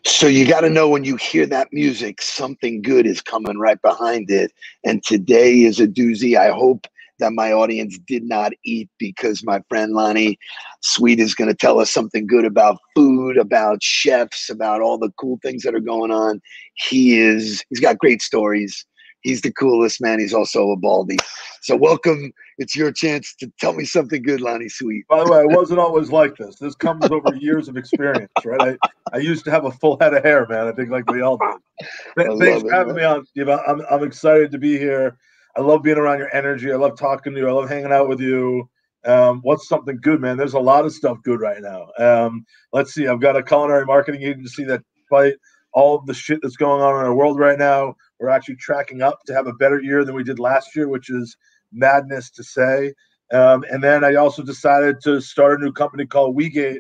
So you got to know when you hear that music, something good is coming right behind it. And today is a doozy. I hope that my audience did not eat, because my friend Lonny Sweet is going to tell us something good about food, about chefs, about all the cool things that are going on. He's got great stories. He's the coolest, man. He's also a baldy. So welcome. It's your chance to tell me something good, Lonny Sweet. By the way, I wasn't always like this. This comes over years of experience, right? I used to have a full head of hair, man. I think like we all did. Thanks for having me on, Steve. I'm excited to be here. I love being around your energy. I love talking to you. I love hanging out with you. What's something good, man? There's a lot of stuff good right now. Let's see. I've got a culinary marketing agency that, despite all of the shit that's going on in our world right now, we're actually tracking up to have a better year than we did last year, which is madness to say. And then I also decided to start a new company called WeGate,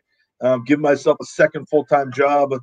give myself a second full-time job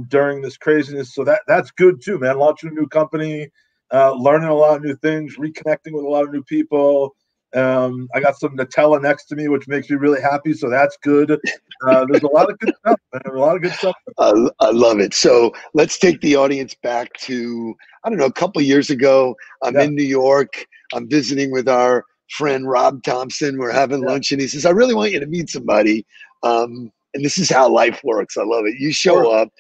during this craziness. So that's good too, man. Launching a new company, learning a lot of new things, reconnecting with a lot of new people. I got some Nutella next to me, which makes me really happy. So that's good. There's a lot of good stuff, man. There's a lot of good stuff. I love it. So let's take the audience back to, I don't know, a couple of years ago. I'm in New York. I'm visiting with our friend Rob Thompson. We're having lunch, and he says, I really want you to meet somebody. And this is how life works. I love it. You show up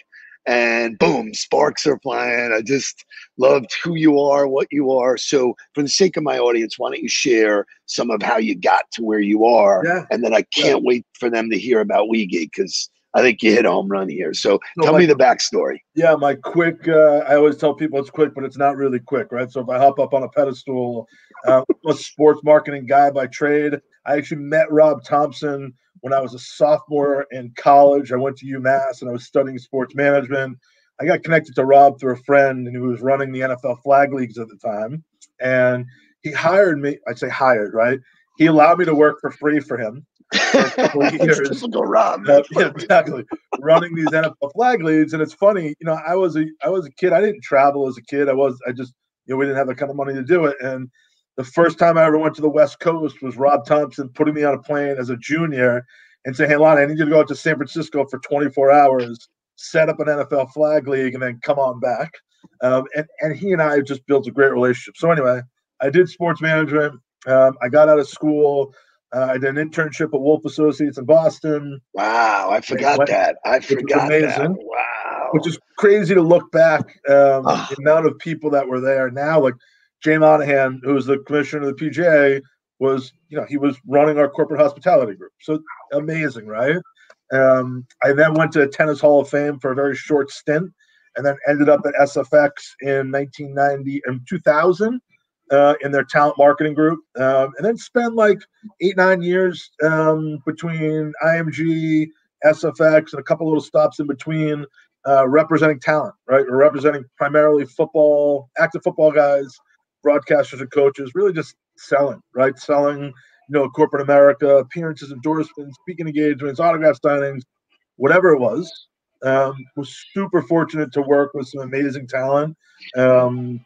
and boom, sparks are flying. I just loved who you are, what you are. So for the sake of my audience, why don't you share some of how you got to where you are? And then I can't wait for them to hear about WeGate, because I think you hit a home run here. So tell me the backstory. Yeah, my quick, I always tell people it's quick, but it's not really quick, right? So if I hop up on a pedestal, I'm a sports marketing guy by trade. I actually met Rob Thompson when I was a sophomore in college. I went to UMass and I was studying sports management. I got connected to Rob through a friend who was running the NFL flag leagues at the time. And he hired me. I'd say hired, right? He allowed me to work for free for him. Years. Rob. Yeah, exactly. Running these NFL flag leagues. And it's funny, you know, I was a kid. I didn't travel as a kid. We didn't have the kind of money to do it. And the first time I ever went to the West Coast was Rob Thompson putting me on a plane as a junior and saying, hey, Lonny, I need you to go out to San Francisco for 24 hours, set up an NFL flag league, and then come on back. And he and I just built a great relationship. So anyway, I did sports management. I got out of school. I did an internship at Wolf Associates in Boston. Wow, I forgot that. Amazing. Wow. Which is crazy to look back, the amount of people that were there now. Like Jay Monahan, who was the commissioner of the PGA, he was running our corporate hospitality group. So amazing, right? I then went to Tennis Hall of Fame for a very short stint, and then ended up at SFX in 1990 and 2000. In their talent marketing group, and then spent like 8-9 years between IMG, SFX, and a couple little stops in between, representing talent, right? Or representing primarily football, active football guys, broadcasters and coaches, really just selling, right? Selling, corporate America, appearances, endorsements, speaking engagements, autograph signings, whatever it was. Was super fortunate to work with some amazing talent. And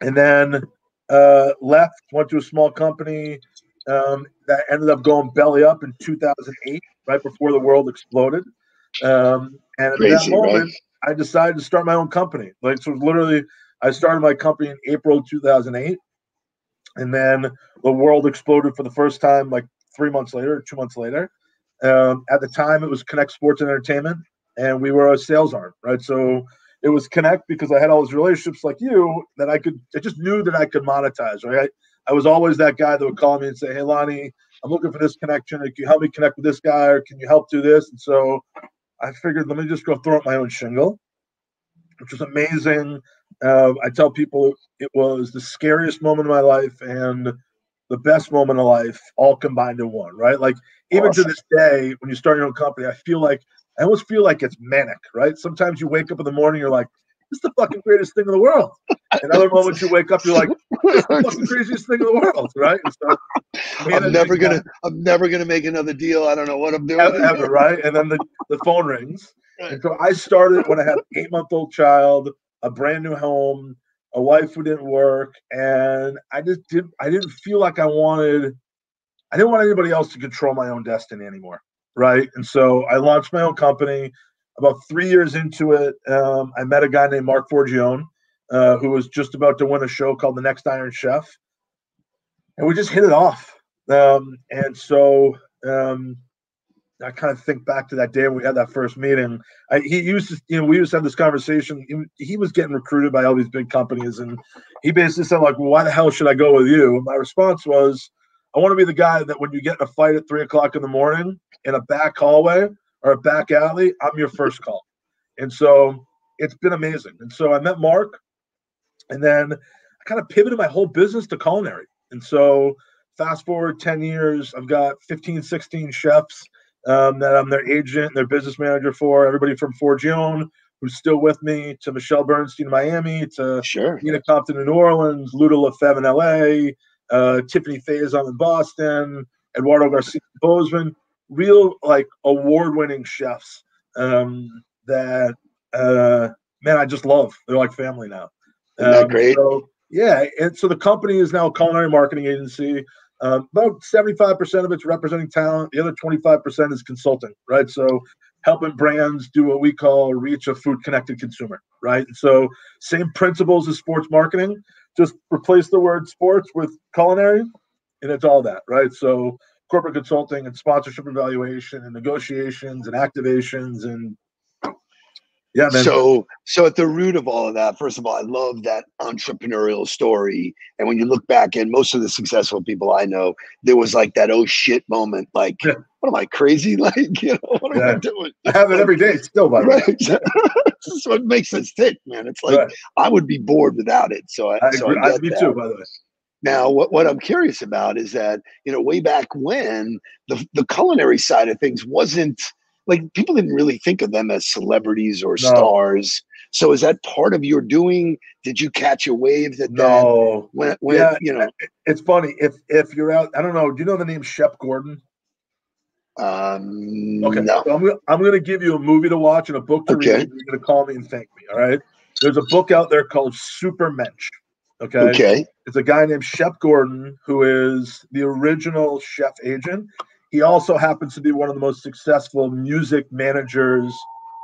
then left, went to a small company that ended up going belly up in 2008, right before the world exploded. And at that moment, I decided to start my own company. So literally, I started my company in April 2008, and then the world exploded for the first time like 3 months later, 2 months later. At the time, it was Connect Sports and Entertainment, and we were a sales arm, right? So it was Connect because I had all those relationships like you that I just knew that I could monetize, right? I was always that guy that would call me and say, hey, Lonny, I'm looking for this connection. Can you help me connect with this guy, or can you help do this? And so I figured, let me just go throw up my own shingle, which was amazing. I tell people it was the scariest moment of my life and the best moment of life all combined in one, right? Like even to this day, when you start your own company, I almost feel like it's manic, right? Sometimes you wake up in the morning, you're like, this is the fucking greatest thing in the world. And other moments you wake up, you're like, it's the fucking craziest thing in the world, right? And so I'm never gonna make another deal. I don't know what I'm doing. Ever, right? And then the phone rings. Right. And so I started when I had an 8-month-old child, a brand new home, a wife who didn't work, and I didn't feel like I didn't want anybody else to control my own destiny anymore, right? And so I launched my own company. About 3 years into it, I met a guy named Mark Forgione, who was just about to win a show called The Next Iron Chef, and we just hit it off. And so I kind of think back to that day when we had that first meeting. We used to have this conversation. He was getting recruited by all these big companies, and he basically said, like, well, why the hell should I go with you? And my response was, I want to be the guy that when you get in a fight at 3:00 in the morning in a back hallway or a back alley, I'm your first call. And so it's been amazing. And so I met Mark, and then I kind of pivoted my whole business to culinary. And so fast forward 10 years, I've got 15, 16 chefs that I'm their agent, their business manager for. Everybody from Forgione, who's still with me, to Michelle Bernstein in Miami, to Nina Compton in New Orleans, Luda Lefebvre in LA, Tiffany Faison in Boston, Eduardo Garcia in Bozeman. Real, like, award-winning chefs that, man, I just love. They're like family now. Isn't that great? So, yeah, and so the company is now a culinary marketing agency. About 75% of it's representing talent. The other 25% is consulting, right? So helping brands do what we call reach a food-connected consumer, right? And so same principles as sports marketing, just replace the word sports with culinary, and it's all that, right? So corporate consulting and sponsorship evaluation and negotiations and activations and yeah, man. So at the root of all of that, first of all, I love that entrepreneurial story. And when you look back at most of the successful people I know, there was like that oh shit moment, like, what am I crazy? Like, what am I doing? I have it every day still, by the way. This is what makes us tick, man. It's like I would be bored without it. So I get me that. too, by the way. Now, what I'm curious about is that, way back when the culinary side of things wasn't, like, people didn't really think of them as celebrities or stars. So is that part of your doing? Did you catch a wave that it's funny. If you're out, I don't know. Do you know the name Shep Gordon? Okay. No. So I'm going to give you a movie to watch and a book to read. You're going to call me and thank me. All right. There's a book out there called Super Mensch. Okay. It's a guy named Shep Gordon, who is the original chef agent. He also happens to be one of the most successful music managers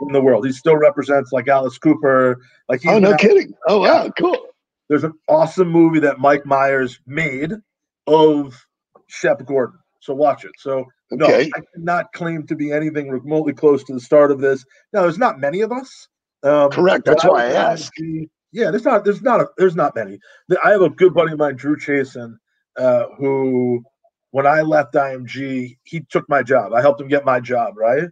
in the world. He still represents like Alice Cooper. Like, oh, no kidding. Oh, wow, cool. There's an awesome movie that Mike Myers made of Shep Gordon. So watch it. So no, I cannot claim to be anything remotely close to the start of this. Now, there's not many of us. Correct. That's why I asked. Yeah, there's not many. I have a good buddy of mine, Drew Chasen, who, when I left IMG, he took my job. I helped him get my job, right?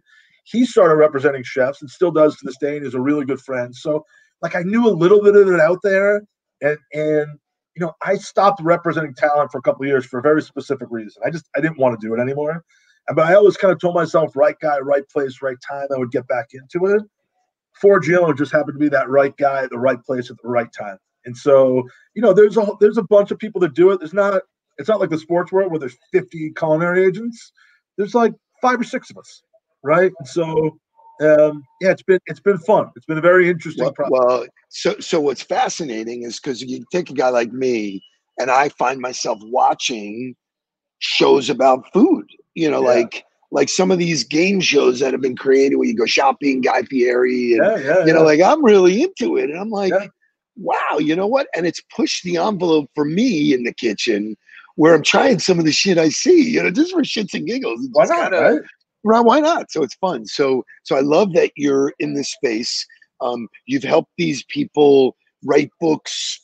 He started representing chefs and still does to this day, and he's a really good friend. So, like, I knew a little bit of it out there, and I stopped representing talent for a couple of years for a very specific reason. I didn't want to do it anymore. But I always kind of told myself, right guy, right place, right time, I would get back into it. Forgione just happened to be that right guy at the right place at the right time. And so, there's a bunch of people that do it. It's not like the sports world where there's 50 culinary agents. There's like 5 or 6 of us, right? And so, it's been fun. It's been a very interesting process. Well, so what's fascinating is because you take a guy like me, and I find myself watching shows about food. Like some of these game shows that have been created where you go shopping, Guy Fieri, and like, I'm really into it, and I'm like, wow, you know what? And it's pushed the envelope for me in the kitchen, where I'm trying some of the shit I see, just for shits and giggles. Why not? Right? Why not? So it's fun. So I love that you're in this space. You've helped these people write books,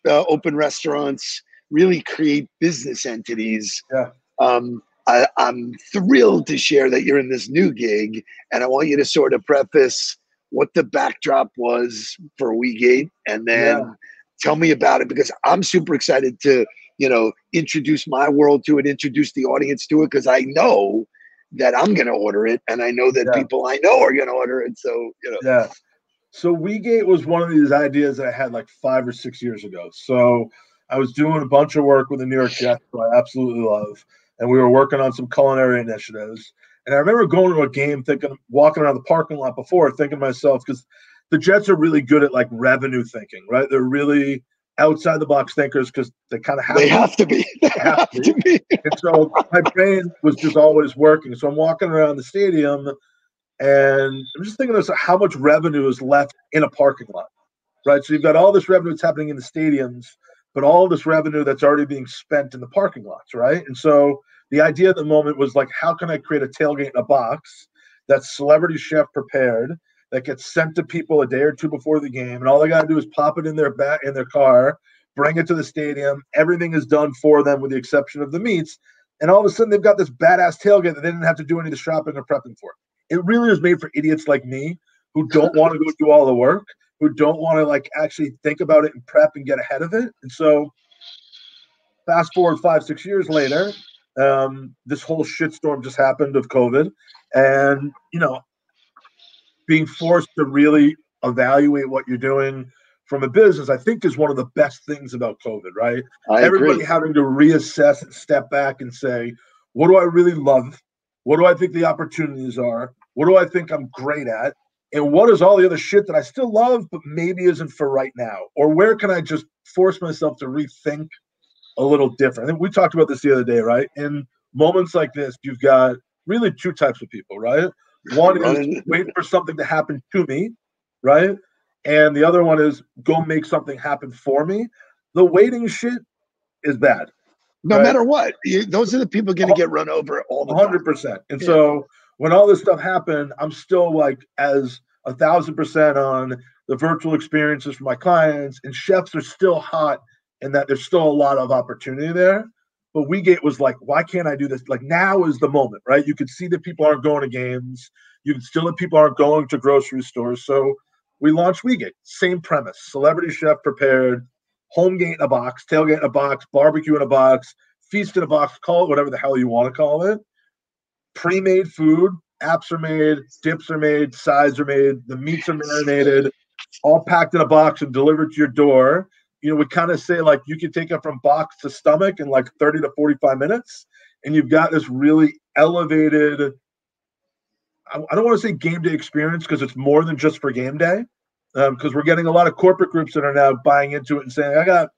open restaurants, really create business entities. Yeah. I'm thrilled to share that you're in this new gig, and I want you to sort of preface what the backdrop was for WeGate, and then tell me about it, because I'm super excited to, introduce my world to it, introduce the audience to it, because I know that I'm going to order it, and I know that people I know are going to order it. So, Yeah. So WeGate was one of these ideas that I had like 5 or 6 years ago. So I was doing a bunch of work with the New York Jets, who I absolutely love, and we were working on some culinary initiatives. And I remember going to a game, walking around the parking lot before, thinking to myself, because the Jets are really good at like revenue thinking, right? They're really outside the box thinkers because they kind of have They to. have to be. They have to be. And so my brain was just always working. So I'm walking around the stadium and I'm just thinking of how much revenue is left in a parking lot, right? So you've got all this revenue that's happening in the stadiums, but all this revenue that's already being spent in the parking lots, right? And so the idea at the moment was like, how can I create a tailgate in a box that's celebrity chef prepared that gets sent to people a day or two before the game, and all they got to do is pop it in their car, bring it to the stadium. Everything is done for them with the exception of the meats, and all of a sudden they've got this badass tailgate that they didn't have to do any of the shopping or prepping for. It really is made for idiots like me who don't want to go do all the work, who don't want to like actually think about it and prep and get ahead of it. And so fast forward 5, 6 years later, this whole shitstorm just happened of COVID. And, being forced to really evaluate what you're doing from a business, I think is one of the best things about COVID, right? I Everybody agree. having to reassess and step back and say, what do I really love? What do I think the opportunities are? What do I think I'm great at? And what is all the other shit that I still love, but maybe isn't for right now? Or where can I just force myself to rethink a little different? I think we talked about this the other day, right? In moments like this, you've got really two types of people, right? One is wait for something to happen to me, right? And the other one is go make something happen for me. The waiting shit is bad, No right? matter what, those are the people going to get run over all the time. 100%. And so when all this stuff happened, I'm still like as 1,000% on the virtual experiences for my clients, and chefs are still hot in that there's still a lot of opportunity there. But WeGate was like, why can't I do this? Like now is the moment, right? You could see that people aren't going to games. You can still that people aren't going to grocery stores. So we launched WeGate. Same premise: celebrity chef prepared, home gate in a box, tailgate in a box, barbecue in a box, feast in a box. Call it whatever the hell you want to call it. Pre-made food, apps are made, dips are made, sides are made, the meats are marinated, all packed in a box and delivered to your door. We kind of say like you can take it from box to stomach in like 30 to 45 minutes. And you've got this really elevated, I don't want to say game day experience because it's more than just for game day. Because we're getting a lot of corporate groups that are now buying into it and saying, I got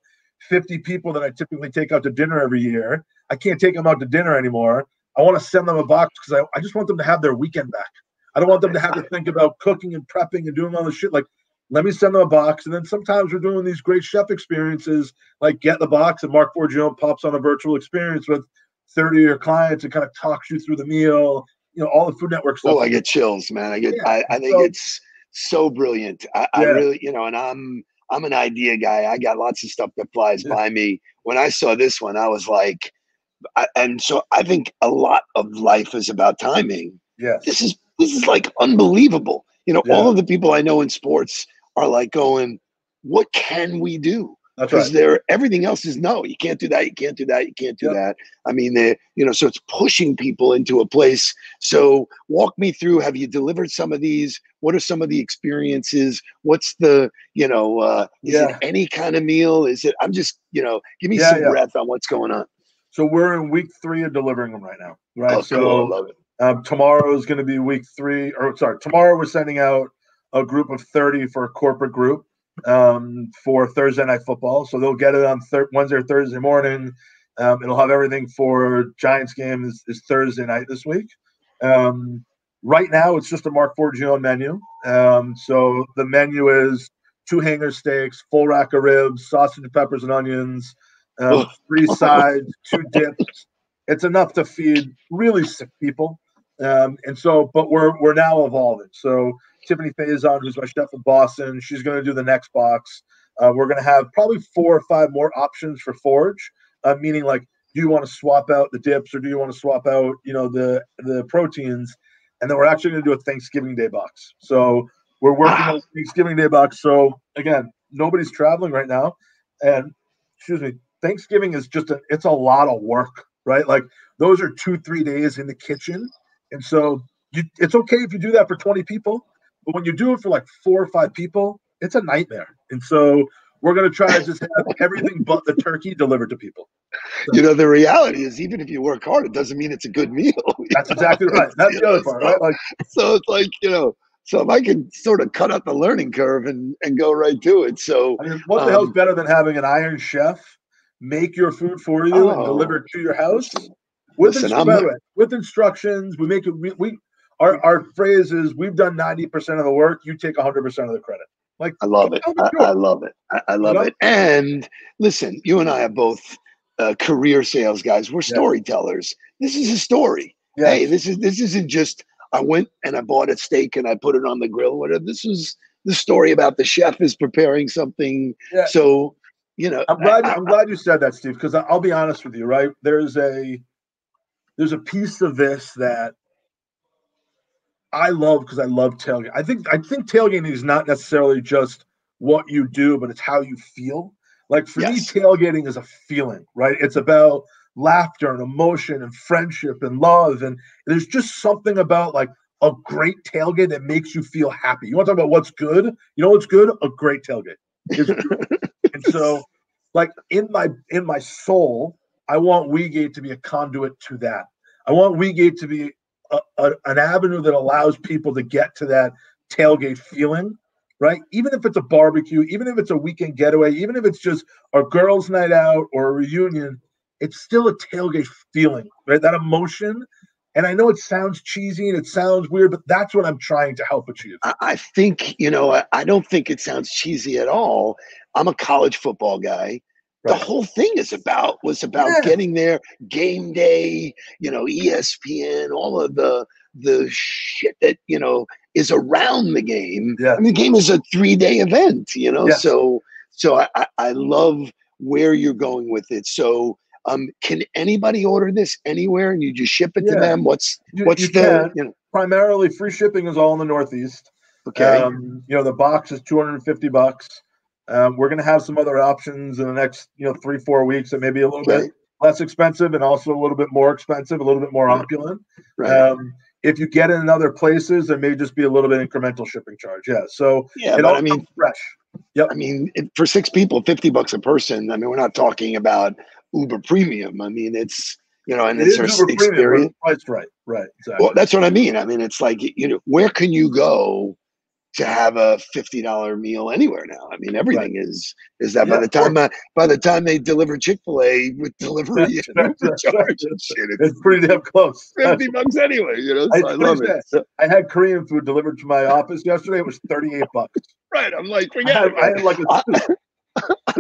50 people that I typically take out to dinner every year. I can't take them out to dinner anymore. I want to send them a box because I just want them to have their weekend back. I don't want them to have to think about cooking and prepping and doing all this shit. Like, let me send them a box. And then sometimes we're doing these great chef experiences, like get the box and Mark Forgione pops on a virtual experience with 30 of your clients and kind of talks you through the meal, all the Food Network stuff. Oh, I get chills, man. I think it's so brilliant. I really, and I'm an idea guy. I got lots of stuff that flies by me. When I saw this one, I was like, and so I think a lot of life is about timing. Yes. This is like unbelievable. All of the people I know in sports are like going, what can we do? That's right. Everything else is no, you can't do that, you can't do that, you can't do that. I mean, so it's pushing people into a place. So walk me through, have you delivered some of these? What are some of the experiences? What's the, is it any kind of meal? Is it, I'm just, give me some breath on what's going on. So we're in week 3 of delivering them right now, right? Oh, cool. I love it. Tomorrow is going to be week 3, tomorrow we're sending out a group of 30 for a corporate group for Thursday Night Football. So they'll get it on Wednesday or Thursday morning. It'll have everything for Giants game is Thursday night this week. Right now, it's just a Mark Forgione menu. So the menu is 2 hanger steaks, full rack of ribs, sausage, peppers, and onions, 3 sides, 2 dips. It's enough to feed really sick people. But we're now evolving. So Tiffany Faison, who's my chef in Boston, she's going to do the next box. We're going to have probably 4 or 5 more options for Forge, meaning like, do you want to swap out the dips or do you want to swap out, the proteins? And then we're actually going to do a Thanksgiving Day box. So we're working on Thanksgiving Day box. So again, nobody's traveling right now. And Thanksgiving is it's a lot of work, right? Like those are 2-3 days in the kitchen. And so it's okay if you do that for 20 people, But when you do it for like 4 or 5 people, it's a nightmare. And so we're going to try to just have everything but the turkey delivered to people. So, the reality is, even if you work hard, it doesn't mean it's a good meal. That's exactly right. That's the other part, right? Like, so it's like, so if I can sort of cut out the learning curve and go right to it. So, I mean, what the hell's better than having an Iron Chef make your food for you and deliver it to your house with instructions? We make it. Our phrase is, we've done 90% of the work. You take 100% of the credit. Like, I love it. I love it. I love it. And listen, you and I are both career sales guys. We're storytellers. This is a story. Yes. Hey, this isn't just I went and I bought a steak and I put it on the grill. Whatever. This is the story about the chef is preparing something. Yeah. So, I'm glad you said that, Steve, because I'll be honest with you, right? There's a piece of this that I love because I love tailgating. I think tailgating is not necessarily just what you do, but it's how you feel. Like for me, tailgating is a feeling, right? It's about laughter and emotion and friendship and love. And there's just something about like a great tailgate that makes you feel happy. You want to talk about what's good? You know what's good? A great tailgate. And so, like in my soul, I want Weegate to be a conduit to that. I want Weegate to be an avenue that allows people to get to that tailgate feeling, right? Even if it's a barbecue, even if it's a weekend getaway, even if it's just a girls' night out or a reunion, it's still a tailgate feeling, right? That emotion. And I know it sounds cheesy and it sounds weird, but that's what I'm trying to help achieve. I think, I don't think it sounds cheesy at all. I'm a college football guy. Right. The whole thing was about getting there, game day, ESPN, all of the shit that, is around the game. Yeah. I mean, the game is a 3-day event, yes. So I love where you're going with it. So can anybody order this anywhere and you just ship it to them? Primarily free shipping is all in the Northeast. Okay. The box is $250. We're going to have some other options in the next, 3-4 weeks that may be a little bit less expensive and also a little bit more expensive, a little bit more opulent. Right. If you get it in other places, there may just be a little bit incremental shipping charge. Yeah. So it all comes fresh. Yep. I mean, for 6 people, $50 a person. I mean, we're not talking about uber premium. I mean, it's, and it's our experience. Priced right. Right. Exactly. Well, that's what I mean. I mean, it's like, where can you go to have a $50 meal anywhere now? I mean, everything is that by the time they deliver Chick-fil-A with delivery and charge and shit, it's pretty damn close. $50 anyway, So I love it. I had Korean food delivered to my office yesterday. It was $38. Right. I'm like, forget it. I had like I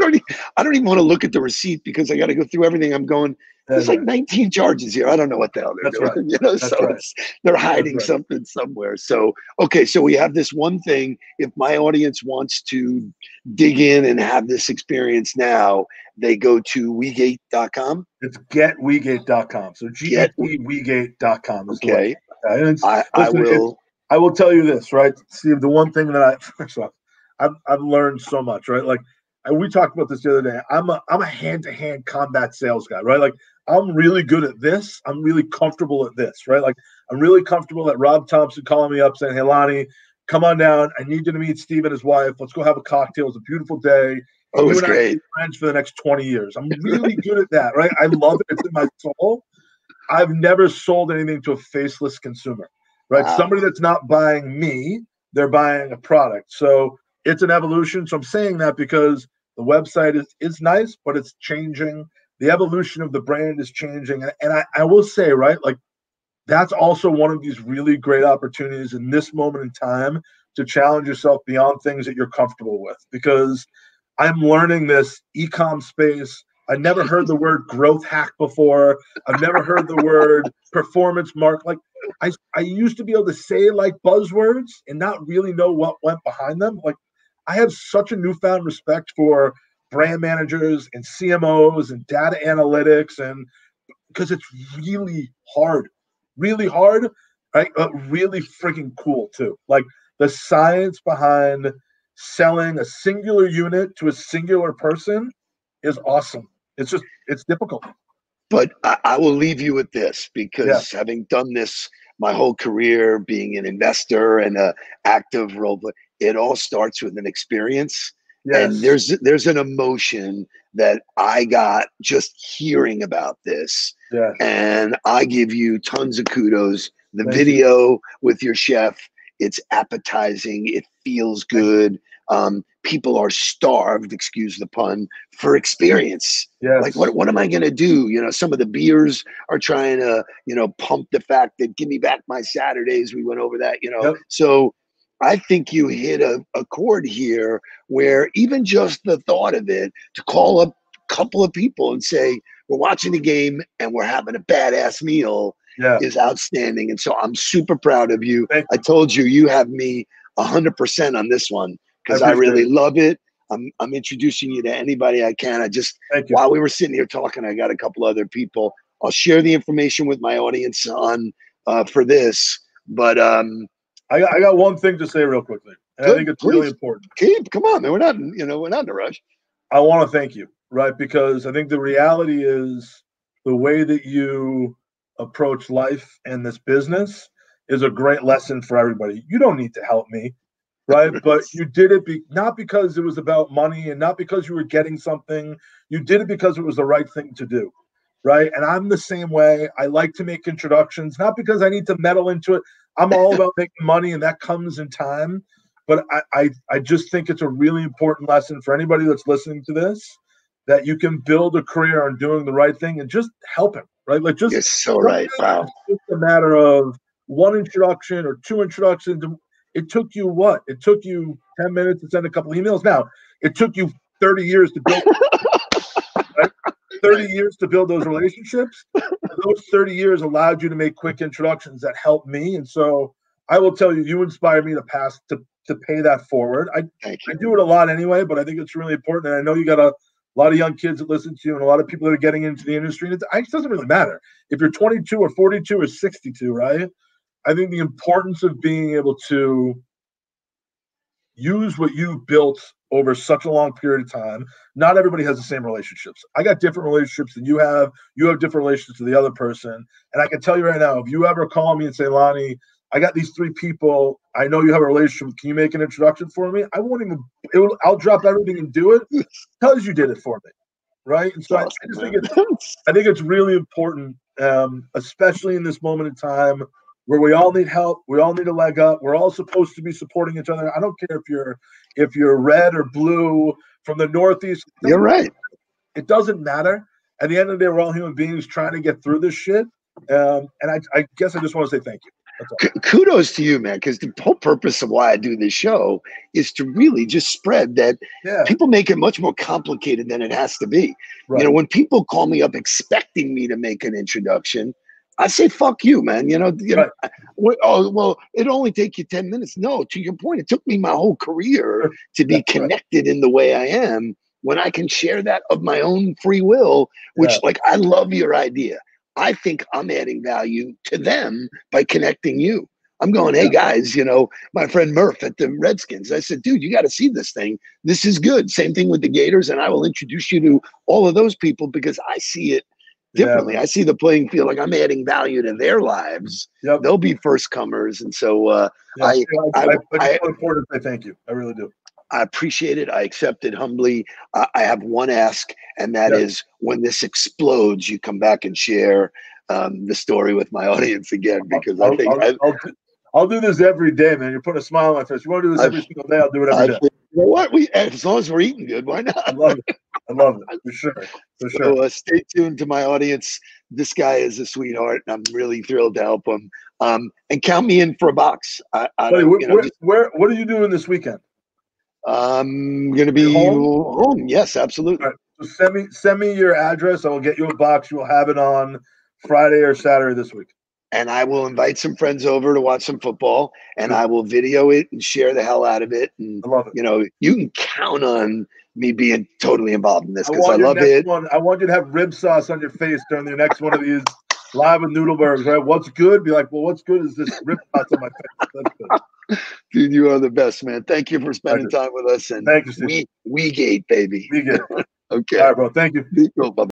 don't even want to look at the receipt because I got to go through everything. I'm going, there's like 19 charges here. I don't know what the hell they're doing. Right. They're hiding something somewhere. So, okay. So we have this one thing. If my audience wants to dig in and have this experience now, they go to Weegate.com. It's getweegate.com. So getweegate.com is okay. The way. I will tell you this, right, Steve, the one thing that I've learned so much, right? Like, we talked about this the other day. I'm a hand-to-hand combat sales guy, right? Like, I'm really good at this. I'm really comfortable at this, right? Like, I'm really comfortable at Rob Thompson calling me up saying, "Hey, Lonny, come on down. I need you to meet Steve and his wife. Let's go have a cocktail. It's a beautiful day. Oh, it's great. Be friends for the next 20 years." I'm really good at that, right? I love it. It's in my soul. I've never sold anything to a faceless consumer, right? Wow. Somebody that's not buying me, they're buying a product. So it's an evolution. So I'm saying that because the website is nice, but it's changing. The evolution of the brand is changing. And I will say, right, like, that's also one of these really great opportunities in this moment in time to challenge yourself beyond things that you're comfortable with. Because I'm learning this e-com space. I never heard the word growth hack before. I've never heard the word performance mark. Like, I used to be able to say like buzzwords and not really know what went behind them. Like, I have such a newfound respect for brand managers and CMOs and data analytics, and because it's really hard, right? Really freaking cool too. Like, the science behind selling a singular unit to a singular person is awesome. It's difficult. But I will leave you with this, because having done this my whole career being an investor and a active role player, it all starts with an experience. And there's an emotion that I got just hearing about this. Yeah. And I give you tons of kudos. The Thank video you. with your chef, it's appetizing. It feels good. People are starved, excuse the pun, for experience. Yes. Like, what am I going to do? You know, some of the beers are trying to, you know, pump the fact that give me back my Saturdays. We went over that, you know. Yep. So I think you hit a chord here where even just the thought of it, to call up a couple of people and say, we're watching the game and we're having a badass meal, is outstanding. And so I'm super proud of you. I told you, you have me 100% on this one because I really love it. I'm introducing you to anybody I can. I just, while we were sitting here talking, I got a couple other people. I'll share the information with my audience on for this. But I got one thing to say real quickly, and I think it's really important. Come on, man. We're not in a rush. I want to thank you, right? Because I think the reality is the way that you approach life and this business is a great lesson for everybody. You don't need to help me, right? But you did it not because it was about money and not because you were getting something. You did it because it was the right thing to do, right? And I'm the same way. I like to make introductions, not because I need to meddle into it. I'm all about making money, and that comes in time. But I just think it's a really important lesson for anybody that's listening to this, that you can build a career on doing the right thing and just helping, right? Like, just, you're so right. Wow. It's just a matter of one introduction or two introductions. It took you what? It took you 10 minutes to send a couple emails. Now, it took you 30 years to build, right? 30 years to build those relationships. Those 30 years allowed you to make quick introductions that helped me. And so I will tell you, you inspired me to pay that forward. I do it a lot anyway, but I think it's really important. And I know you got a lot of young kids that listen to you and a lot of people that are getting into the industry. And it doesn't really matter if you're 22 or 42 or 62, right? I think the importance of being able to use what you've built over such a long period of time. Not everybody has the same relationships. I got different relationships than you have. You have different relationships to the other person. And I can tell you right now, if you ever call me and say, Lonny, I got these 3 people. I know you have a relationship. Can you make an introduction for me? I'll drop everything and do it because you did it for me. Right. And so I think it's really important, especially in this moment in time where we all need help. We all need a leg up. We're all supposed to be supporting each other. I don't care if you're red or blue from the Northeast. You're right. It doesn't matter. At the end of the day, we're all human beings trying to get through this shit. And I guess I just want to say thank you. Kudos to you, man, because the whole purpose of why I do this show is to really just spread that. People make it much more complicated than it has to be. Right. You know, when people call me up expecting me to make an introduction, I say, fuck you, man. You know, oh, well, it'll only take you 10 minutes. No, to your point, it took me my whole career to be connected in the way I am when I can share that of my own free will, which like, I love your idea. I think I'm adding value to them by connecting you. I'm going, hey guys, you know, my friend Murph at the Redskins. I said, dude, you got to see this thing. This is good. Same thing with the Gators. And I will introduce you to all of those people because I see it differently. I see the playing field like I'm adding value to their lives. They'll be first comers. And so I just want to say thank you. I really do. I appreciate it. I accept it humbly. I have one ask, and that is when this explodes, you come back and share the story with my audience again, because I'll do this every day, man. You're putting a smile on my face. You want to do this every single day? I'll do it every day. You know what? As long as we're eating good, why not? I love it. For sure. So stay tuned to my audience. This guy is a sweetheart, and I'm really thrilled to help him. And count me in for a box. What are you doing this weekend? I'm gonna be home. Yes, absolutely. All right. So send me your address. I will get you a box. You will have it on Friday or Saturday this week. And I will invite some friends over to watch some football, and I will video it and share the hell out of it. And I love it. You know, you can count on me being totally involved in this because I love it. I want you to have rib sauce on your face during the next one of these live with Noodlebergs, right? What's good? Be like, well, what's good is this rib sauce on my face. That's good. Dude, you are the best, man. Thank you for spending time with us. And thank you, Steve. We gate, baby. We get. Okay. All right, bro. Thank you. Bye-bye.